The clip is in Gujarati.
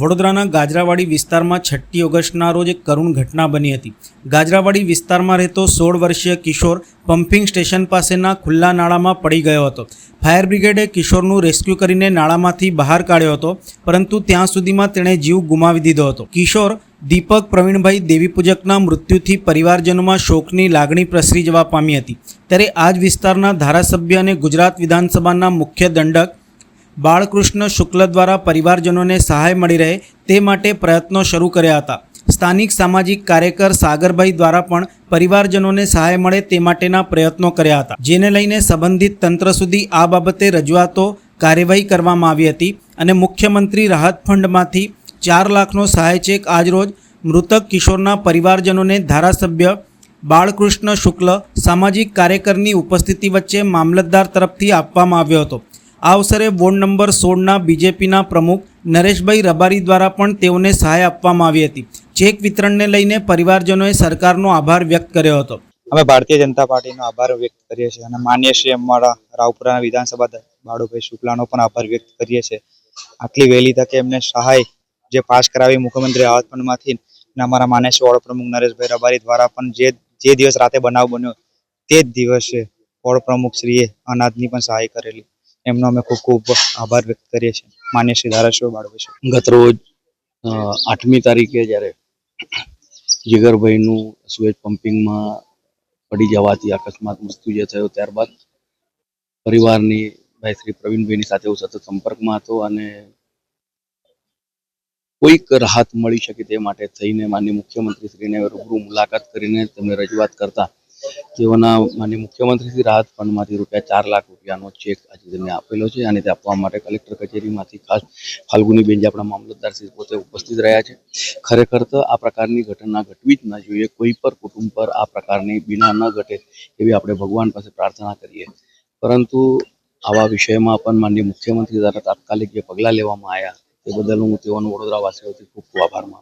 વડોદરાના ગાજરાવાડી વિસ્તારમાં 6 ઓગસ્ટના રોજ એક કરુણ ઘટના બની હતી। ગાજરાવાડી વિસ્તારમાં રહેતો 16 વર્ષીય કિશોર પમ્પિંગ સ્ટેશન પાસેના ખુલ્લા નાળામાં પડી ગયો હતો। ફાયર બ્રિગેડે કિશોરનું રેસ્ક્યુ કરીને નાળામાંથી બહાર કાઢ્યો હતો, પરંતુ ત્યાં સુધીમાં તેણે જીવ ગુમાવી દીધો હતો। કિશોર દીપક પ્રવીણભાઈ દેવીપૂજકના મૃત્યુથી પરિવારજનોમાં શોકની લાગણી પ્રસરી જવા પામી હતી। ત્યારે આ જ વિસ્તારના ધારાસભ્ય અને ગુજરાત વિધાનસભાના મુખ્ય દંડક બાળકૃષ્ણ શુક્લ દ્વારા પરિવારજનોને સહાય મળી રહે તે માટે પ્રયત્નો શરૂ કર્યા હતા। સ્થાનિક સામાજિક કાર્યકર સાગરભાઈ દ્વારા પણ પરિવારજનોને સહાય મળે તે માટેના પ્રયત્નો કર્યા હતા, જેને લઈને સંબંધિત તંત્ર સુધી આ બાબતે રજૂઆતો કાર્યવાહી કરવામાં આવી હતી અને મુખ્યમંત્રી રાહત ફંડમાંથી 4 લાખનો સહાય ચેક આજરોજ મૃતક કિશોરના પરિવારજનોને ધારાસભ્ય બાળકૃષ્ણ શુક્લ સામાજિક કાર્યકરની ઉપસ્થિતિ વચ્ચે મામલતદાર તરફથી આપવામાં આવ્યો હતો। આ અવસરે વોર્ડ નંબર 16ના બીજેપીના પ્રમુખ નરેશભાઈ રબારી દ્વારા પણ તેઓને સહાય આપવામાં આવી હતી। ચેક વિતરણને લઈને પરિવારજનોએ સરકારનો આભાર વ્યક્ત કર્યો હતો। અમે ભારતીય જનતા પાર્ટીનો આભાર વ્યક્ત કરીએ છીએ અને માન્ય શ્રી અમારા રાવપુરાના વિધાનસભા બાળુભાઈ શુક્લાનો પણ આભાર વ્યક્ત કરીએ છીએ। આટલી વહેલી તકે એમને સહાય જે પાસ કરાવી મુખ્યમંત્રી રાહત ફંડમાંથી અને અમારા માન્ય શ્રી વોર્ડ પ્રમુખ નરેશભાઈ રબારી દ્વારા પણ જે દિવસ રાતે બનાવ બન્યો તે જ દિવસે વોર્ડ પ્રમુખ શ્રીએ અનાજની પણ સહાય કરેલી, એમનો અમે ખૂબ ખૂબ આભાર વ્યક્ત કરીએ છીએ માન્ય શ્રી ધારાસભ્ય બાળુભાઈ। ગત રોજ 8મી તારીખે જ્યારે જીગરભાઈનું સુએજ પમ્પિંગમાં પડી જવાથી અકસ્માત મૃત્યુ જે થયો, ત્યારબાદ પરિવારની ભાઈ શ્રી પ્રવીણભાઈની સાથે હું સતત સંપર્કમાં હતો અને કોઈક રાહત મળી શકે તે માટે થઈને માનનીય મુખ્યમંત્રી શ્રીને રૂબરૂ મુલાકાત કરીને તેમને રજૂઆત કરતા તેઓના માનનીય મુખ્યમંત્રી શ્રી રાહત ફંડમાંથી ₹4 લાખ ચેક આજે તેમને આપેલો છે અને તે આપવા માટે કલેક્ટર કચેરીમાંથી ખાસ ફાલ્ગુનીબેન જે આપણા મામલતદાર શ્રી પોતે ઉપસ્થિત રહ્યા છે। ખરેખર તો આ પ્રકારની ઘટના ઘટવી જ ન જોઈએ, કોઈ પર કુટુંબ પર આ પ્રકારની બીના ન ઘટે એવી આપણે ભગવાન પાસે પ્રાર્થના કરીએ, પરંતુ આવા વિષયમાં પણ માનનીય મુખ્યમંત્રી દ્વારા તાત્કાલિક જે પગલાં લેવામાં આવ્યા તે બદલ હું તેઓનો વડોદરા વાસીઓથી ખૂબ ખૂબ આભાર માનું છું।